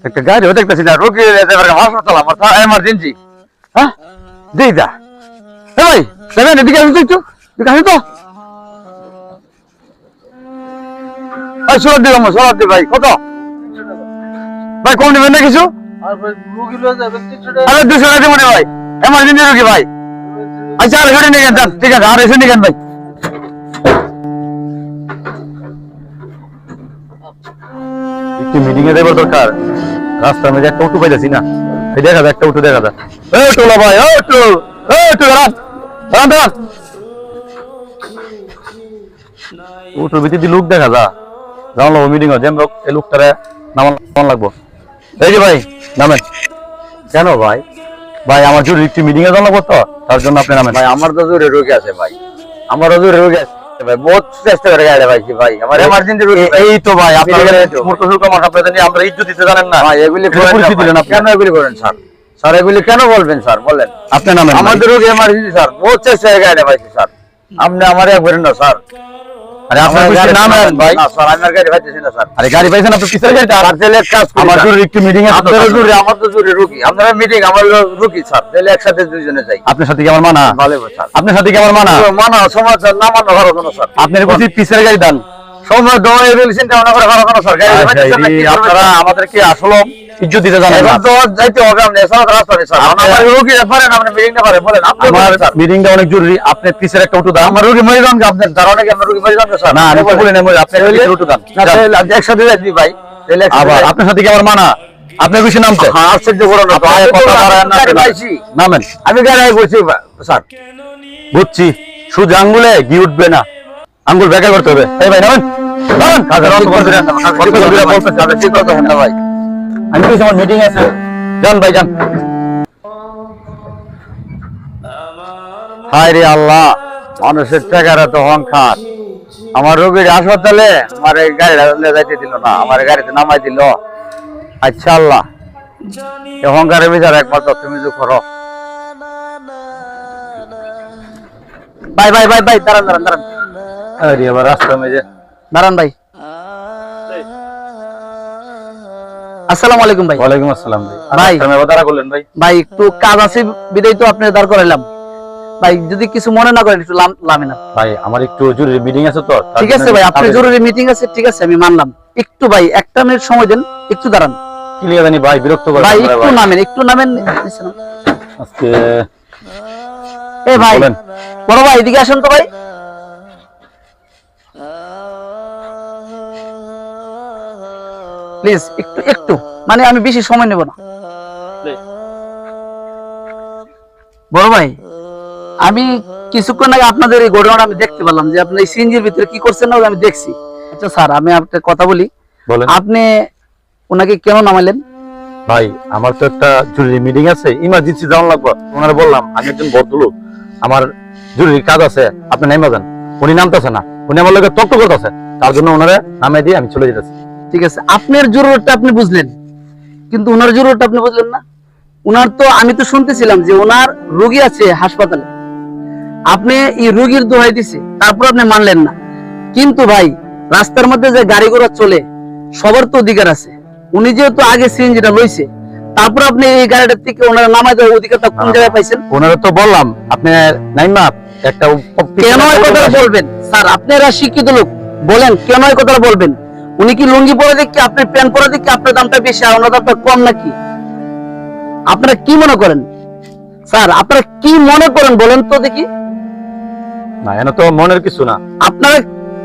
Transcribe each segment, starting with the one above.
একটা গাড়িও দেখতেছি না, রোগী হাসপাতাল আমার এমার্জেন্সি। হ্যাঁ দিই দা ভাই দেবেন, এদিকে আসুন তো, একটু এদিকে আসুন তো। সোলার দিই আমার, সোলার দিই ভাই। কত ভাই, কম নেবেন না কিছু? আরে 200 টাকা মনে ভাই, এমার্জেন্সি রোগী ভাই। আচ্ছা আর গাড়ি নিয়ে যান, ঠিক আছে, আর এসে নিয়ে ভাই। একটু মিটিং এ দেবার দরকার, রাস্তার মধ্যে একটা অটো পাইতেছি না। এই দেখা যায়, একটা অটো দেখা যায়। এই টোলা ভাই, ও টো, এই টো দাঁড়ান দাঁড়ান দাঁড়ান। অটোর ভিতরে লোক দেখা যায়, যাওয়া লাগবো মিটিং এ। যেন এই লোকটারে নামান লাগবো। এই যে ভাই নামেন। কেন ভাই? ভাই আমার জরুরি একটু মিটিং এ যাওয়া লাগবো তো, তার জন্য আপনি নামেন। ভাই আমার তো জরুরি রোগী আছে ভাই, আমারও জরুরি রোগী আছে ভাই, বহুত চেষ্টা করে গেলে ভাই। কি ভাই আমার এমার্জেন্সি রোগী। এই তো ভাই আপনারা আমরা ইজ্জত দিতে জানেন না ভাই, এগুলি করেন কেন? এগুলি করেন স্যার, স্যার এগুলি কেন বলবেন স্যার? বলেন আপনি নামেন। আমাদের রোগী এমার্জেন্সি স্যার, বহুত চেষ্টা করে গেলে ভাই স্যার, আপনি আমার এক বলেন না স্যার। আরে আপনার নামেন ভাই। না স্যার আমার গাড়ি পাইতেছি না স্যার। আরে গাড়ি পাইছেন আপনি, পিছনে গাড়িটা আর তেলে কাজ। আমার জরুরি একটু মিটিং এ। আপনার জরুরি, আমার তো জরুরি রোগী, আপনারা মিটিং, আমার রোগী স্যার, তাহলে একসাথে দুইজনে যাই। আপনার সাথে কি আমার মানা? ভালো স্যার, আপনার সাথে কি আমার মানা? মানা সমাজ না মানা ভালো কোনো স্যার। আপনার উচিত পিছনে গাড়ি দেন, সময় দেওয়া এগুলো চিন্তা ভাবনা করে ভালো কোনো স্যার। গাড়ি আপনারা আমাদেরকে আসলে ইজ্জত দিতে জানেন না। তো যাইতে হবে, আপনি এসব রাস্তা নেই স্যার। আমার রোগী পারেন, আপনি মিটিংটা পারেন, বলেন আমার মিটিংটা অনেক জরুরি। আপনি পিছের একটা অটো দেন। আমার রোগী মরে যান, আপনার ধারণা কি আমার রোগী মরে যান স্যার? না আমি বলি না, আপনি পিছের অটো দেন। একসাথে যাই ভাই, আবার আপনার সাথে কি আমার মানা? আপনার কিছু নামছে? হ্যাঁ আশ্চর্য করো না, নামেন। আমি গাড়ি বলছি স্যার, বুঝছি। শুধু আঙ্গুলে ঘি উঠবে না, আঙ্গুল ব্যাখ্যা করতে হবে। এই ভাই নামেন, নামেন। কাজের অন্ত করতে দেন না ভাই, আমি কিছু আমার মিটিং আছে। যান ভাই যান। হায় রে আল্লাহ, মানুষের টাকার এত অহংকার। আমার রোগীর হাসপাতালে আমার গাড়িটা যাইতে দিল না, আমার গাড়িতে নামাই দিল। আচ্ছা আল্লাহ, অহংকারের বিচার একমাত্র তুমি তো করো। ভাই ভাই ভাই ভাই দাঁড়ান দাঁড়ান দাঁড়ান। আরে আবার রাস্তা মেজে দাঁড়ান ভাই। আসসালামু আলাইকুম ভাই। ওয়ালাইকুম আসসালাম ভাই। ভাই আমি দাঁড়া করলেন ভাই? ভাই একটু কাজ আছে বিদায় তো আপনি দাঁড় করাইলাম ভাই, যদি কিছু মনে না করেন একটু লামে না ভাই, আমার একটু জরুরি মিটিং আছে তো। ঠিক আছে ভাই, আপনার জরুরি মিটিং আছে, ঠিক আছে আমি মানলাম। একটু ভাই 1 মিনিট সময় দেন, একটু দাঁড়ান। কি লিয়ে জানি ভাই, বিরক্ত করেন ভাই। একটু নামেন, একটু নামেন আজকে। এ ভাই বড় ভাই এদিকে আসেন তো ভাই। প্লিজ একটু একটু, মানে আমি বেশি সময় নেব না। বড় ভাই আমি কিছুক্ষণ আগে আপনাদের এই ঘটনাটা আমি দেখতে পেলাম, যে আপনি এই সিএনজির ভিতরে কি করছেন না আমি দেখছি। আচ্ছা স্যার আমি আপনাকে কথা বলি, আপনি ওনাকে কেন নামাইলেন? ভাই আমার তো একটা জরুরি মিটিং আছে, ইমার্জেন্সি যাওয়া লাগবে। ওনারা বললাম আমি একজন ভদ্রলোক, আমার জরুরি কাজ আছে, আপনি নামা যান। উনি নামতেছে না, উনি আমার লোকের তত্ত্ব করতেছে, তার জন্য ওনারা নামাই দিয়ে আমি চলে যেতেছি। ঠিক আছে, আপনার জরুরতটা আপনি বুঝলেন, কিন্তু ওনার জরুরতটা আপনি বুঝলেন না। ওনার তো আমি তো শুনতেছিলাম যে ওনার রোগী আছে হাসপাতালে, আপনি এই রোগীর দোহাই দিছে, তারপর আপনি মানলেন না। কিন্তু ভাই রাস্তার মধ্যে যে গাড়ি ঘোড়া চলে সবার তো অধিকার আছে। উনি যেহেতু আগে সিএনজিটা লইছে, তারপর আপনি এই গাড়িটার থেকে ওনারা নামাই দেওয়ার অধিকারটা কোন জায়গায় পাইছেন? ওনারা তো বললাম আপনি নাইমা একটা কেন এই কথা বলবেন স্যার? আপনারা শিক্ষিত লোক, বলেন কেন এই কথা বলবেন? উনি কি লুঙ্গি পরে দেখি আপনি প্যান্ট পরে দেখি আপনার দামটা বেশি আর ওনার দামটা কম নাকি? আপনারা কি মনে করেন স্যার? আপনারা কি মনে করেন বলেন তো দেখি। না এনে তো মনের কিছু না।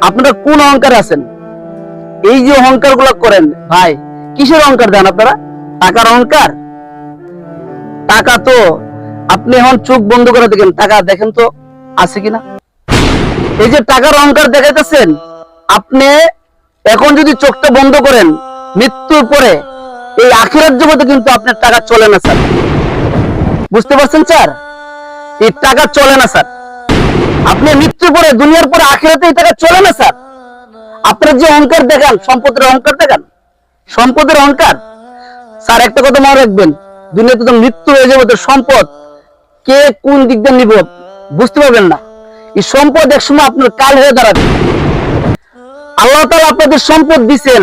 আপনারা কোন অহংকারে আছেন? এই যে অহংকার গুলো করেন ভাই, কিসের অহংকার দেন আপনারা? টাকার অহংকার? টাকা তো আপনি এখন চোখ বন্ধ করে দেখেন, টাকা দেখেন তো আছে কিনা। এই যে টাকার অহংকার দেখাইতেছেন আপনি, এখন যদি চোখটা বন্ধ করেন মৃত্যুর পরে এই আখিরাত জগতে কিন্তু আপনার টাকা চলে না স্যার, বুঝতে পারছেন স্যার? এই টাকা চলে না স্যার, আপনি মৃত্যুর পরে দুনিয়ার পরে আখিরাতে এই টাকা চলে না স্যার। আপনার যে অহংকার দেখান, সম্পদের অহংকার দেখান, সম্পদের অহংকার। স্যার একটা কথা মনে রাখবেন, দুনিয়াতে তো মৃত্যু হয়ে যাবে, তো সম্পদ কে কোন দিক দিয়ে নিব বুঝতে পারবেন না। এই সম্পদ একসময় আপনার কাল হয়ে দাঁড়াবে। আল্লাহ তাআলা আপনাদের সম্পদ দিচ্ছেন,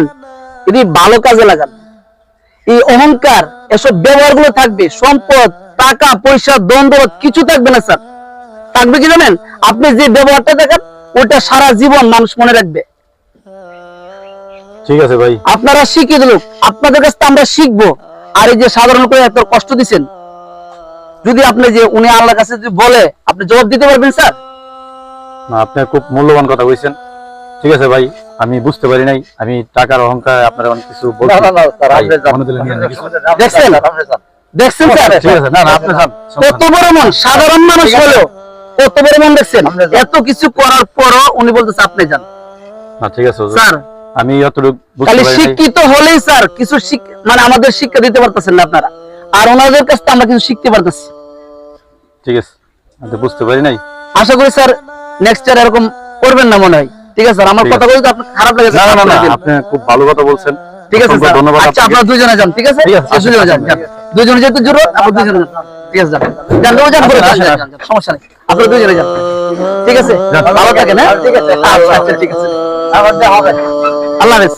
যদি ভালো কাজে লাগান, এই অহংকার এসব ব্যবহারগুলো থাকবে, সম্পদ, টাকা পয়সা, দ্বন্দ্ব কিছু থাকবে না স্যার। থাকবে কি জানেন? আপনি যে ব্যবহারটা দেখেন ওটা সারা জীবন মানুষ মনে রাখবে। ঠিক আছে ভাই, আপনারা শিখিয়ে দিল, আপনাদের কাছ থেকে আমরা শিখবো। আর এই যে সাধারণ করে এত কষ্ট দিচ্ছেন, যদি আপনি যে উনি আল্লাহর কাছে যদি বলে আপনি জবাব দিতে পারবেন স্যার? না আপনি খুব মূল্যবান কথা কইছেন। ঠিক আছে ভাই, আমি বুঝতে পারি নাই, আমি টাকার অহংকার আপনার অনেক কিছু বলছি। দেখছেন দেখছেন স্যার? ঠিক আছে, না না আপনি যান। কত বড় মন, সাধারণ মানুষ হলেও কত বড় মন দেখছেন। এত কিছু করার পরও উনি বলতেছে আপনি যান। না ঠিক আছে স্যার, আমি যতটুকু বুঝতে খালি পারি নাই। শিক্ষিত হলেই স্যার কিছু মানে আমাদের শিক্ষা দিতে পারতেছেন না আপনারা, আর ওনাদের কাছ থেকে আমরা কিছু শিখতে পারতেছি। ঠিক আছে, আমি তো বুঝতে পারি নাই। আশা করি স্যার নেক্সট ইয়ার এরকম করবেন না মনে হয়। ঠিক আছে স্যার, আমার ঠিক কথা আছে। বলতে আপনার খারাপ লাগে? না না না আপনি খুব ভালো কথা বলছেন। ঠিক আছে স্যার, ধন্যবাদ আচ্ছা আপনাকে। আপনারা দুজনে যান। ঠিক আছে, ঠিক আছে, দুজনে যান, দুজনে যেতে জরুরত, আপনারা দুজনে যান। ঠিক আছে, যান যান যান, করে যান, যান, যান, সমস্যা নেই, আপনারা দুজনে যান। ঠিক আছে, ভালো থাকেন। হ্যাঁ ঠিক আছে, আচ্ছা আচ্ছা ঠিক আছে, আল্লাহ হাফেজ।